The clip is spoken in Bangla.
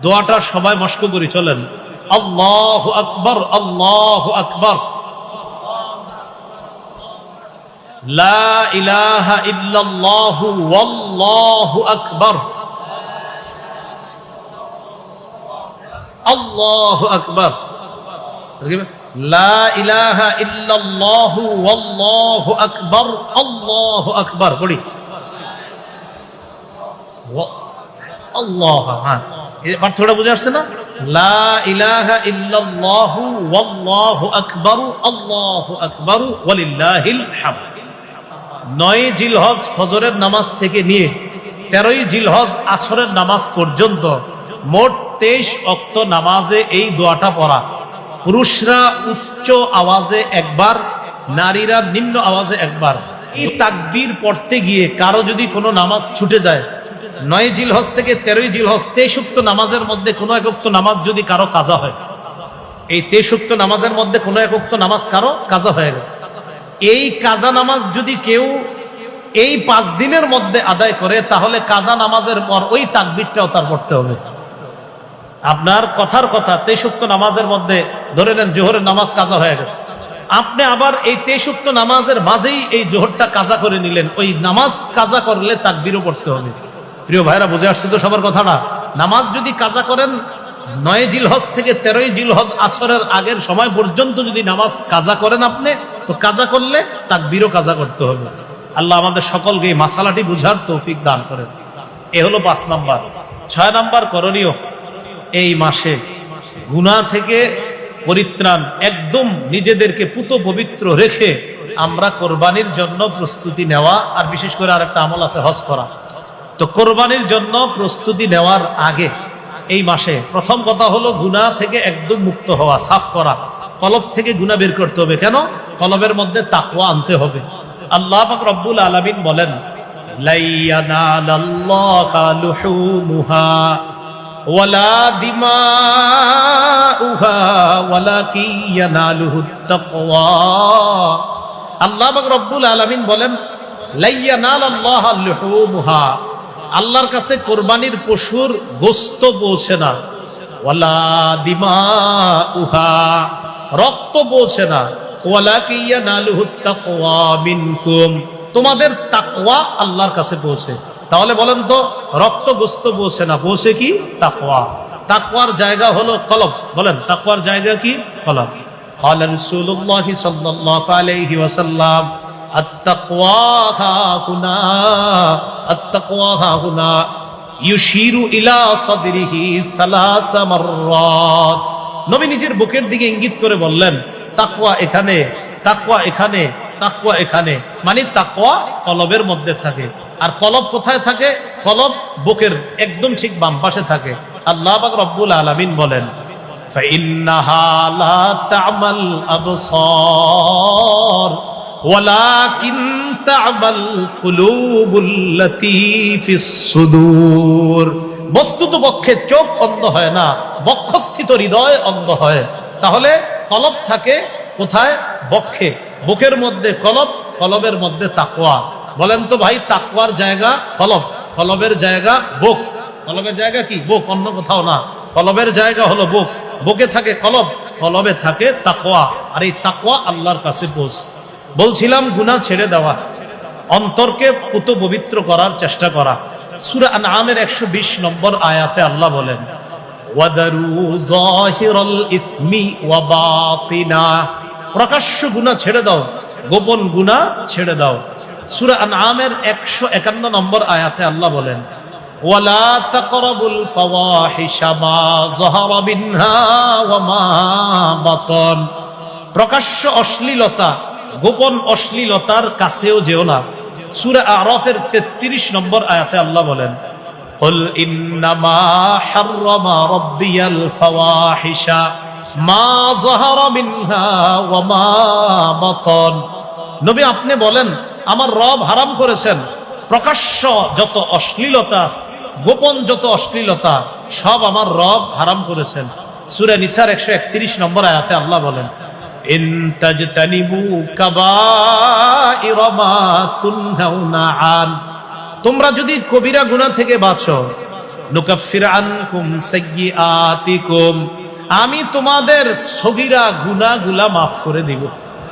দোয়াটা সবাই মস্ক করি, চলেন। আল্লাহু আকবার, আল্লাহু আকবার, লা ইলাহা ইল্লাল্লাহু ওয়াল্লাহু আকবার, আল্লাহু আকবার, লা ইলাহা ইল্লাল্লাহু ওয়াল্লাহু আকবার, আল্লাহু আকবার। পড়ি আল্লাহ। হ্যাঁ, এই পার্থক্যটা বুঝে আসছে না? লা ইলাহা ইল্লাল্লাহু ওয়াল্লাহু আকবার, আল্লাহু আকবার, ওয়ালিল্লাহিল হামদ। 9 জিলহজ ফজরের নামাজ থেকে নিয়ে 13 জিলহজ আসরের নামাজ পর্যন্ত মোট 23 ওয়াক্ত নামাজে এই দোয়াটা পড়া। পুরুষরা উচ্চ আওয়াজে একবার, নারীরা নিম্ন আওয়াজে একবার। এই তাকবীর পড়তে গিয়ে কারো যদি কোনো নামাজ ছুটে যায়, 9 জিলহজ থেকে 13 জিলহজ 23 ওয়াক্ত নামাজের মধ্যে কোনো এক ওয়াক্ত নামাজ যদি কারো কাজা হয়, এই 23 ওয়াক্ত নামাজের মধ্যে কোনো এক ওয়াক্ত নামাজ কারো কাজা হয়ে গেছে, এই কাজা নামাজ যদি কেউ এই 5 দিনের মধ্যে আদায় করে, তাহলে কাজা নামাজের পর ওই তাকবীরটাও তার পড়তে হবে। আপনার কথার কথা 23 ওয়াক্ত নামাজের মধ্যে ধরে নেন জোহরের নামাজ কাজা হয়ে গেছে, আপনি আবার এই 23 ওয়াক্ত নামাজের মাঝেই এই জোহরটা কাজা করে নিলেন, ওই নামাজ কাজা করলে তাকবীরও পড়তে হবে। প্রিয় ভাইরা, বুঝে আসছে তো সবার কথাটা? নামাজ যদি কাজা করেন 9 জিলহজ থেকে 13 জিলহজ আসরের আগের সময় পর্যন্ত যদি নামাজ কাজা করেন আপনি, তো কাজা করলে তাকবীরও কাজা করতে হবে। আল্লাহ আমাদের সকলকে এই মাসালাটি বুঝার তৌফিক দান করেন। এ হলো 5 নাম্বার। 6 নাম্বার করণীয়, এই মাসে গুনাহ থেকে পরিত্রাণ, একদম নিজেদেরকে পুত পবিত্র রেখে আমরা কোরবানির জন্য প্রস্তুতি নেওয়া। আর বিশেষ করে আরেকটা আমল আছে, হজ করা। তো কোরবানির জন্য প্রস্তুতি নেওয়ার আগে এই মাসে প্রথম কথা হলো গুনাহ থেকে একদম মুক্ত হওয়া, সাফ করা। কলব থেকে গুনাহ বের করতে হবে। কেন? কলবের মধ্যে তাকওয়া আনতে হবে। আল্লাহ পাক রব্বুল আলামিন বলেন, লা ইয়ানালাল্লাহু লুহুমুহা ওয়ালা দিমাউহা ওয়ালাকিন ইয়ানালুহুত তাকওয়া। আল্লাহ পাক রব্বুল আলামিন বলেন, লা ইয়ানালাল্লাহু লুহুমুহা, আল্লাহর কাছে কোরবানির পশুর গোশত পৌঁছে না, ওয়ালা দিমাউহা, রক্ত পৌঁছে না, ওয়ালাকিন ইয়ানালুহুত তাকওয়া মিনকুম, তোমাদের তাকওয়া আল্লাহর কাছে পৌঁছে। তাহলে বলেন তো, রক্ত গোশত পৌঁছে না, পৌঁছে কি? তাকওয়া। তাকওয়ার জায়গা হলো কলব। বলেন, তাকওয়ার জায়গা কি? কলব। ক্বালা রাসূলুল্লাহ সাল্লাল্লাহু আলাইহি ওয়াসাল্লাম, আত-তাকওয়া হাহুনা, আত-তাকওয়া হাহুনা, ইউশিরু ইলা সাদরিহি সালাসা মাররাত। নবী নিজের বুকের দিকে ইঙ্গিত করে বললেন, তাকওয়া এখানে, তাকওয়া এখানে, তাকওয়া এখানে। মানে তাকওয়া কলবের মধ্যে থাকে। আর কলব কোথায় থাকে? কলব বুকের একদম ঠিক বাম পাশে থাকে। আল্লাহ পাক রব্বুল আলামিন বলেন, ফাইন্নাহা লা তা'মাল আবসার ওয়ালাকিন তা'মাল কুলুবুল্লাতী ফিস সুদূর। বস্তুতপক্ষে চোখ অন্ধ হয় না, বক্ষস্থিত হৃদয় অন্ধ হয়। তাহলে কলব থাকে কোথায়? বক্ষে। বুকের মধ্যে কলব, কলবের মধ্যে তাকওয়া। বলেন তো ভাই, তাকওয়ার জায়গা কলব, কলবের জায়গা বুক। কলবের জায়গা কি? বুক, অন্য কোথাও না। কলবের জায়গা হলো বুক। বুকে থাকে কলব, কলবে থাকে তাকওয়া। আর এই তাকওয়া আল্লাহর কাছে পৌঁছে। বলছিলাম গুনাহ ছেড়ে দেওয়া, অন্তরকে পুত পবিত্র করার চেষ্টা করা। সূরা আনআমের 120 নম্বর আয়াতে আল্লাহ বলেন, ওয়াদারু যাহিরাল ইসমি ওয়া বাতিনা, প্রকাশ্য গুনাহ ছেড়ে দাও, গোপন গুনাহ ছেড়ে দাও। সূরা আনআমের 151 নম্বর আয়াতে আল্লাহ বলেন, ওয়ালা তাকরাবুল ফাওয়াহিশা মা যাহারা মিনহা ওয়া মা বাতান, প্রকাশ্য অশ্লীলতা, গোপন অশ্লীলতার কাছেও যেও না। সূরা আরাফের 33 নম্বর আয়াতে আল্লাহ বলেন, কুল ইন্নামা হাররামা রাব্বিয়াল ফাওয়াহিশা মা যাহারা মিনহা ওয়া মা বাতান। নবী আপনি বলেন, আমার রব হারাম করেছেন প্রকাশ্য যত অশ্লীলতা, গোপন যত অশ্লীলতা, সব আমার রব হারাম করেছেন। সূরা নিসার 131 নম্বর আয়াতে আল্লাহ বলেন, ইন তাজতানিবু কাবাইরা মা তুনহাউনা আন, তোমরা যদি কবিরা গুনাহ থেকে বাঁচো, নুকাফির আনকুম সাইয়্যাতিকুম, আমি তোমাদের সগীরা গুনাহগুলা মাফ করে দিব।